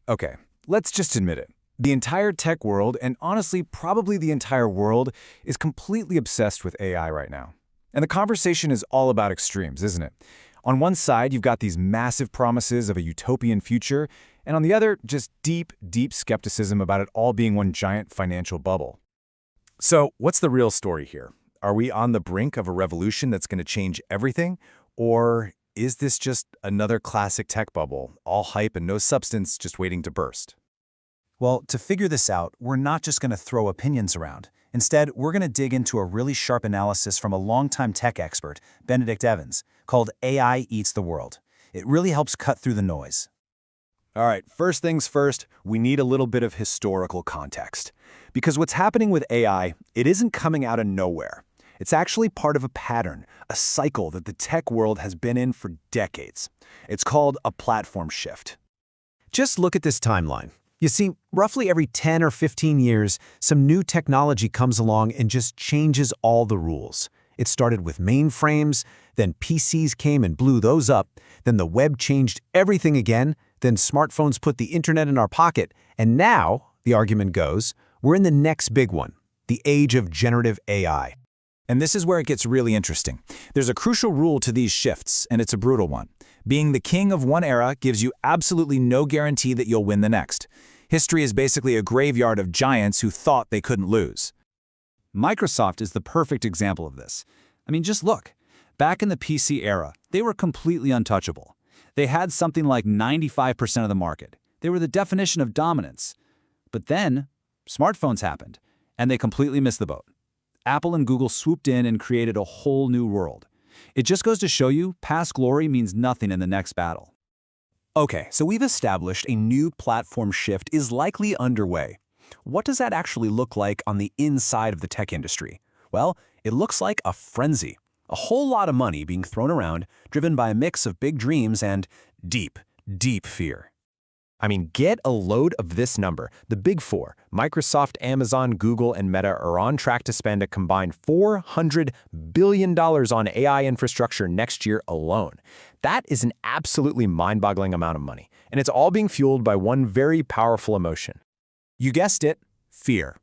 Okay, let's just admit it. The entire tech world, and honestly, probably the entire world, is completely obsessed with AI right now. And the conversation is all about extremes, isn't it? On one side, you've got these massive promises of a utopian future, and on the other, just deep, deep skepticism about it all being one giant financial bubble. So, what's the real story here? Are we on the brink of a revolution that's going to change everything? Or is this just another classic tech bubble, all hype and no substance, just waiting to burst? Well, to figure this out, we're not just going to throw opinions around. Instead, we're going to dig into a really sharp analysis from a longtime tech expert, Benedict Evans, called AI Eats the World. It really helps cut through the noise. All right, first things first, we need a little bit of historical context. Because what's happening with AI, it isn't coming out of nowhere. It's actually part of a pattern, a cycle that the tech world has been in for decades. It's called a platform shift. Just look at this timeline. You see, roughly every 10 or 15 years, some new technology comes along and just changes all the rules. It started with mainframes, then PCs came and blew those up, then the web changed everything again, then smartphones put the internet in our pocket, and now, the argument goes, we're in the next big one, the age of generative AI. And this is where it gets really interesting. There's a crucial rule to these shifts, and it's a brutal one. Being the king of one era gives you absolutely no guarantee that you'll win the next. History is basically a graveyard of giants who thought they couldn't lose. Microsoft is the perfect example of this. I mean, just look. Back in the PC era, they were completely untouchable. They had something like 95% of the market. They were the definition of dominance. But then, smartphones happened, and they completely missed the boat. Apple and Google swooped in and created a whole new world. It just goes to show you, past glory means nothing in the next battle. Okay, so we've established a new platform shift is likely underway. What does that actually look like on the inside of the tech industry? Well, it looks like a frenzy. A whole lot of money being thrown around, driven by a mix of big dreams and deep, deep fear. I mean, get a load of this number. The big four, Microsoft, Amazon, Google, and Meta, are on track to spend a combined $400 billion on AI infrastructure next year alone. That is an absolutely mind-boggling amount of money, and it's all being fueled by one very powerful emotion. You guessed it, fear.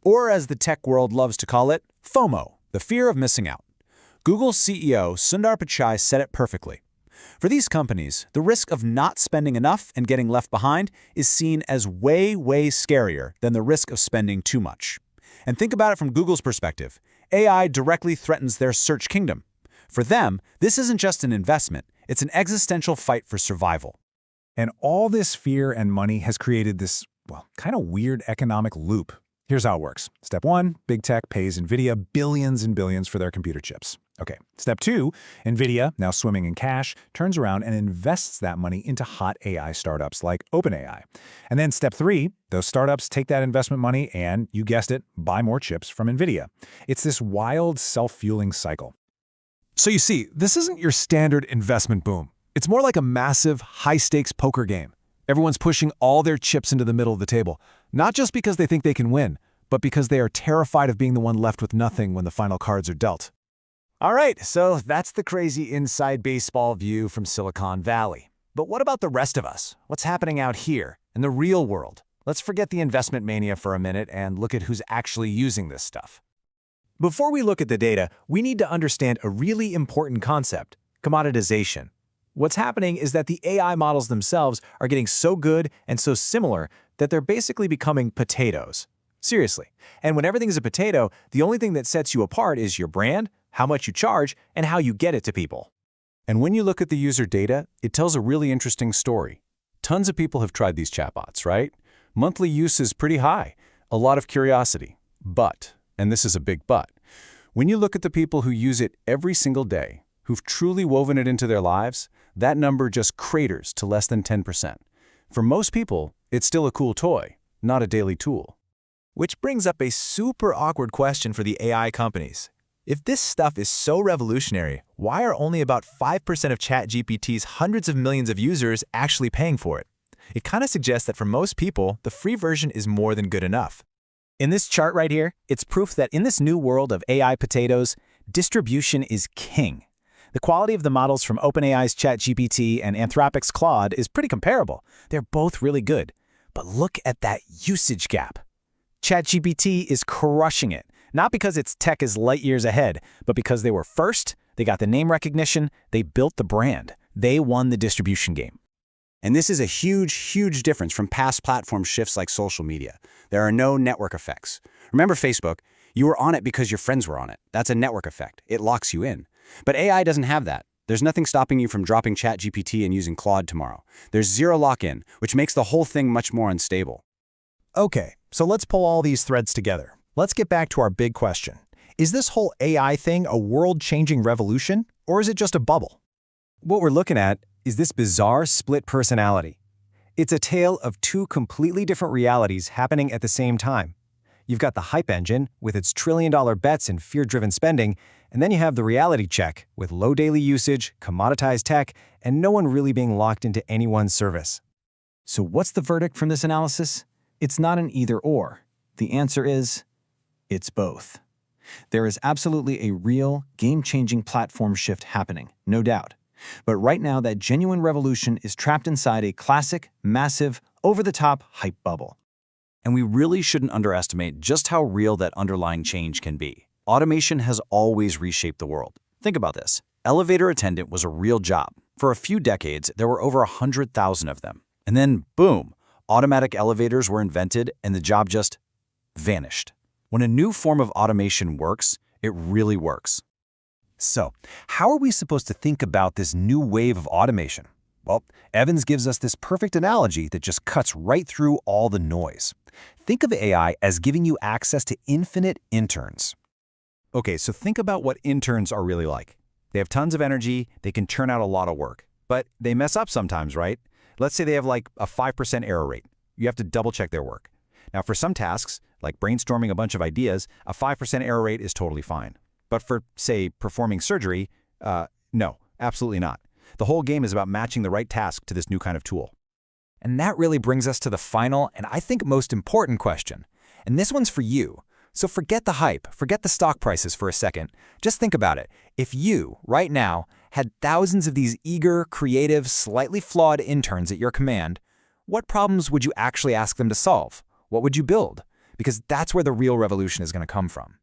Or as the tech world loves to call it, FOMO, the fear of missing out. Google's CEO, Sundar Pichai, said it perfectly. For these companies, the risk of not spending enough and getting left behind is seen as way, way scarier than the risk of spending too much. And think about it from Google's perspective. AI directly threatens their search kingdom. For them, this isn't just an investment, it's an existential fight for survival. And all this fear and money has created this, well, kind of weird economic loop. Here's how it works. Step 1, big tech pays NVIDIA billions and billions for their computer chips. Okay, step 2, NVIDIA, now swimming in cash, turns around and invests that money into hot AI startups like OpenAI. And then step 3, those startups take that investment money and, you guessed it, buy more chips from NVIDIA. It's this wild, self-fueling cycle. So you see, this isn't your standard investment boom. It's more like a massive, high-stakes poker game. Everyone's pushing all their chips into the middle of the table, not just because they think they can win, but because they are terrified of being the one left with nothing when the final cards are dealt. All right, so that's the crazy inside baseball view from Silicon Valley. But what about the rest of us? What's happening out here, in the real world? Let's forget the investment mania for a minute and look at who's actually using this stuff. Before we look at the data, we need to understand a really important concept: commoditization. What's happening is that the AI models themselves are getting so good and so similar that they're basically becoming potatoes. Seriously. And when everything is a potato, the only thing that sets you apart is your brand, how much you charge, and how you get it to people. And when you look at the user data, it tells a really interesting story. Tons of people have tried these chatbots, right? Monthly use is pretty high, a lot of curiosity. But, and this is a big but, when you look at the people who use it every single day, who've truly woven it into their lives, that number just craters to less than 10%. For most people, it's still a cool toy, not a daily tool. Which brings up a super awkward question for the AI companies. If this stuff is so revolutionary, why are only about 5% of ChatGPT's hundreds of millions of users actually paying for it? It kind of suggests that for most people, the free version is more than good enough. In this chart right here, it's proof that in this new world of AI potatoes, distribution is king. The quality of the models from OpenAI's ChatGPT and Anthropic's Claude is pretty comparable. They're both really good. But look at that usage gap. ChatGPT is crushing it, not because its tech is light years ahead, but because they were first, they got the name recognition, they built the brand. They won the distribution game. And this is a huge, huge difference from past platform shifts like social media. There are no network effects. Remember Facebook? You were on it because your friends were on it. That's a network effect. It locks you in. But AI doesn't have that. There's nothing stopping you from dropping ChatGPT and using Claude tomorrow. There's zero lock-in, which makes the whole thing much more unstable. Okay, so let's pull all these threads together. Let's get back to our big question. Is this whole AI thing a world-changing revolution, or is it just a bubble? What we're looking at is this bizarre split personality. It's a tale of two completely different realities happening at the same time. You've got the hype engine with its trillion-dollar bets and fear-driven spending, and then you have the reality check with low daily usage, commoditized tech, and no one really being locked into anyone's service. So what's the verdict from this analysis? It's not an either-or. The answer is, it's both. There is absolutely a real, game-changing platform shift happening, no doubt. But right now, that genuine revolution is trapped inside a classic, massive, over-the-top hype bubble. And we really shouldn't underestimate just how real that underlying change can be. Automation has always reshaped the world. Think about this. Elevator attendant was a real job. For a few decades, there were over 100,000 of them. And then, boom, automatic elevators were invented and the job just vanished. When a new form of automation works, it really works. So, how are we supposed to think about this new wave of automation? Well, Evans gives us this perfect analogy that just cuts right through all the noise. Think of AI as giving you access to infinite interns. Okay, so think about what interns are really like. They have tons of energy, they can churn out a lot of work, but they mess up sometimes, right? Let's say they have like a 5% error rate. You have to double check their work. Now, for some tasks, like brainstorming a bunch of ideas, a 5% error rate is totally fine. But for, say, performing surgery, no, absolutely not. The whole game is about matching the right task to this new kind of tool. And that really brings us to the final and I think most important question. And this one's for you. So forget the hype, forget the stock prices for a second. Just think about it. If you, right now, had thousands of these eager, creative, slightly flawed interns at your command, what problems would you actually ask them to solve? What would you build? Because that's where the real revolution is going to come from.